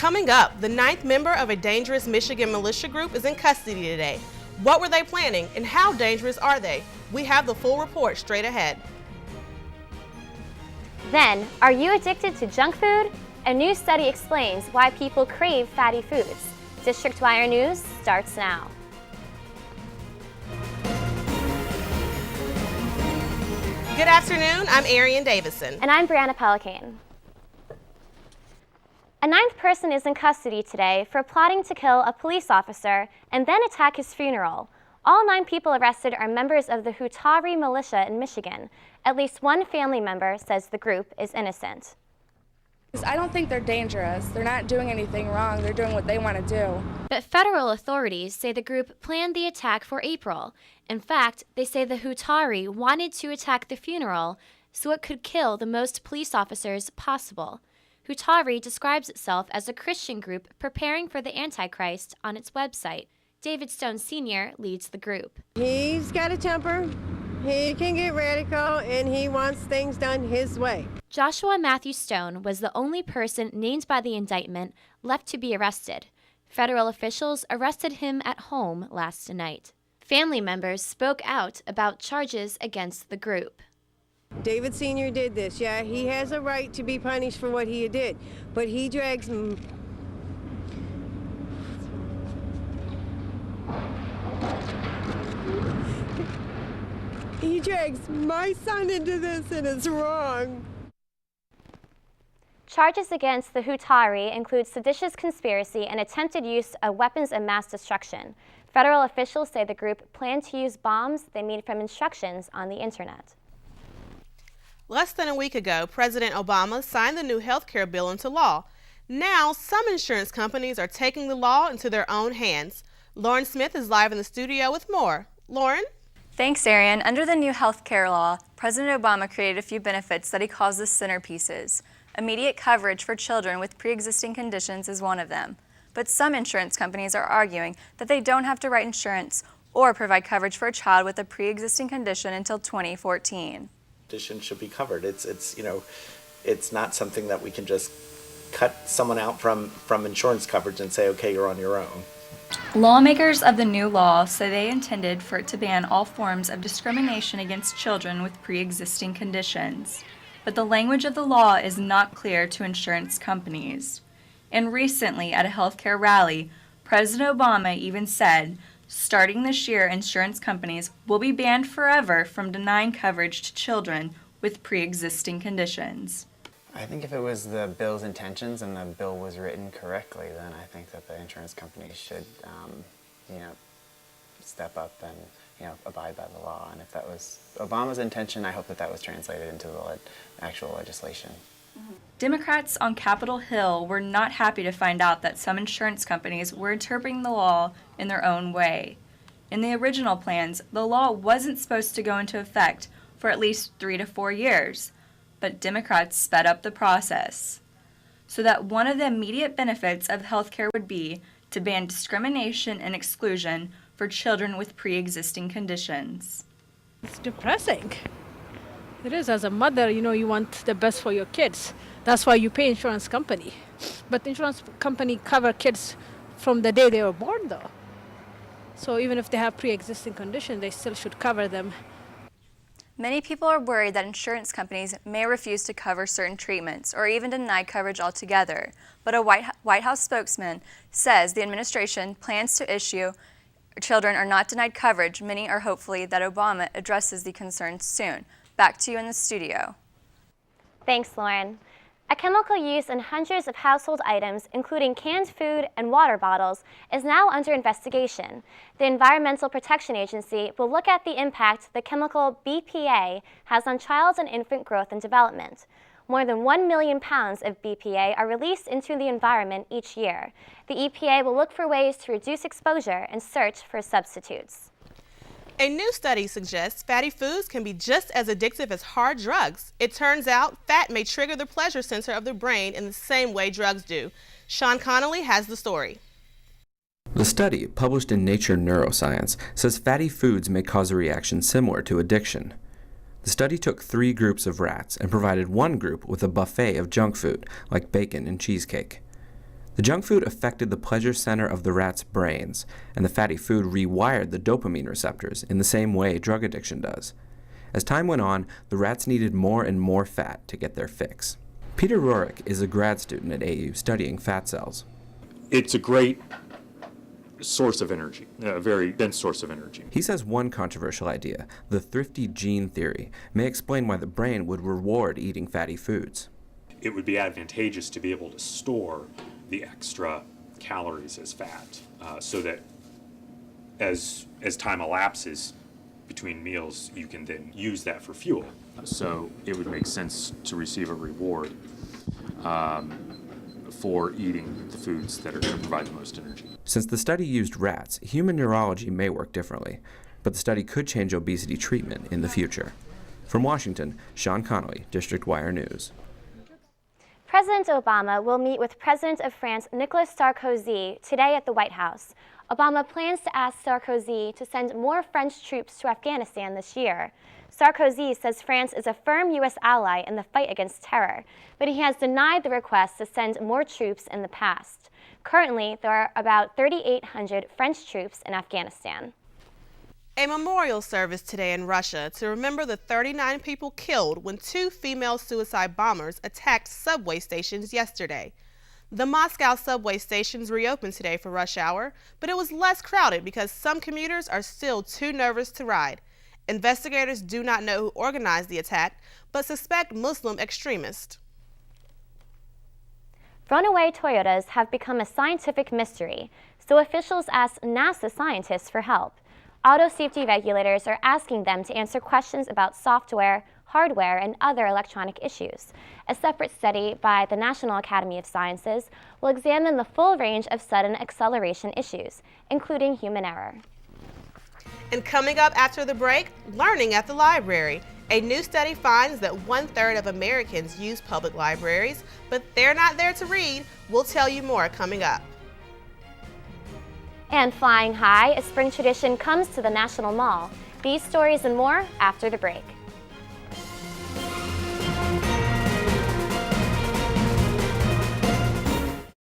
Coming up, the 9th member of a dangerous Michigan militia group is in custody today. What were they planning and how dangerous are they? We have the full report straight ahead. Then, are you addicted to junk food? A new study explains why people crave fatty foods. District Wire News starts now. Good afternoon, I'm Arian Davison. And I'm Brianna Pelican. A 9th person is in custody today for plotting to kill a police officer and then attack his funeral. All 9 people arrested are members of the Hutari militia in Michigan. At least one family member says the group is innocent. I don't think they're dangerous. They're not doing anything wrong. They're doing what they want to do. But federal authorities say the group planned the attack for April. In fact, they say the Hutari wanted to attack the funeral so it could kill the most police officers possible. Hutari describes itself as a Christian group preparing for the Antichrist on its website. David Stone Sr. leads the group. He's got a temper, he can get radical, and he wants things done his way. Joshua Matthew Stone was the only person named by the indictment left to be arrested. Federal officials arrested him at home last night. Family members spoke out about charges against the group. David Sr. did this. Yeah, he has a right to be punished for what he did, but he drags he drags my son into this, and it's wrong. Charges against the Hutari include seditious conspiracy and attempted use of weapons of mass destruction. Federal officials say the group planned to use bombs they made from instructions on the internet. Less than a week ago, President Obama signed the new health care bill into law. Now, some insurance companies are taking the law into their own hands. Lauren Smith is live in the studio with more. Lauren? Thanks, Arian. Under the new health care law, President Obama created a few benefits that he calls the centerpieces. Immediate coverage for children with pre-existing conditions is one of them. But some insurance companies are arguing that they don't have to write insurance or provide coverage for a child with a pre-existing condition until 2014. Should be covered. It's not something that we can just cut someone out from insurance coverage and say, okay, you're on your own. Lawmakers of the new law say they intended for it to ban all forms of discrimination against children with pre-existing conditions. But the language of the law is not clear to insurance companies. And recently, at a healthcare rally, President Obama even said, starting this year, insurance companies will be banned forever from denying coverage to children with pre-existing conditions. I think if it was the bill's intentions and the bill was written correctly, then I think that the insurance companies should, step up and, abide by the law. And if that was Obama's intention, I hope that was translated into the actual legislation. Democrats on Capitol Hill were not happy to find out that some insurance companies were interpreting the law in their own way. In the original plans, the law wasn't supposed to go into effect for at least 3 to 4 years, but Democrats sped up the process so that one of the immediate benefits of healthcare would be to ban discrimination and exclusion for children with pre-existing conditions. It's depressing. It is. As a mother, you want the best for your kids. That's why you pay insurance company. But the insurance company cover kids from the day they were born, though. So even if they have pre-existing condition, they still should cover them. Many people are worried that insurance companies may refuse to cover certain treatments or even deny coverage altogether. But a White House spokesman says the administration plans to issue children are not denied coverage. Many are hopeful that Obama addresses the concerns soon. Back to you in the studio. Thanks, Lauren. A chemical used in hundreds of household items, including canned food and water bottles, is now under investigation. The Environmental Protection Agency will look at the impact the chemical BPA has on child and infant growth and development. More than 1 million pounds of BPA are released into the environment each year. The EPA will look for ways to reduce exposure and search for substitutes. A new study suggests fatty foods can be just as addictive as hard drugs. It turns out fat may trigger the pleasure center of the brain in the same way drugs do. Sean Connolly has the story. The study, published in Nature Neuroscience, says fatty foods may cause a reaction similar to addiction. The study took 3 groups of rats and provided one group with a buffet of junk food, like bacon and cheesecake. The junk food affected the pleasure center of the rat's brains, and the fatty food rewired the dopamine receptors in the same way drug addiction does. As time went on, the rats needed more and more fat to get their fix. Peter Roerich is a grad student at AU studying fat cells. It's a great source of energy, a very dense source of energy. He says one controversial idea, the thrifty gene theory, may explain why the brain would reward eating fatty foods. It would be advantageous to be able to store the extra calories as fat, so that as time elapses between meals, you can then use that for fuel. So it would make sense to receive a reward for eating the foods that are going to provide the most energy. Since the study used rats, human neurology may work differently, but the study could change obesity treatment in the future. From Washington, Sean Connolly, District Wire News. President Obama will meet with President of France Nicolas Sarkozy today at the White House. Obama plans to ask Sarkozy to send more French troops to Afghanistan this year. Sarkozy says France is a firm U.S. ally in the fight against terror, but he has denied the request to send more troops in the past. Currently, there are about 3,800 French troops in Afghanistan. A memorial service today in Russia to remember the 39 people killed when 2 female suicide bombers attacked subway stations yesterday. The Moscow subway stations reopened today for rush hour, but it was less crowded because some commuters are still too nervous to ride. Investigators do not know who organized the attack, but suspect Muslim extremists. Runaway Toyotas have become a scientific mystery, so officials asked NASA scientists for help. Auto safety regulators are asking them to answer questions about software, hardware, and other electronic issues. A separate study by the National Academy of Sciences will examine the full range of sudden acceleration issues, including human error. And coming up after the break, learning at the library. A new study finds that 1/3 of Americans use public libraries, but they're not there to read. We'll tell you more coming up. And flying high, a spring tradition comes to the National Mall. These stories and more after the break.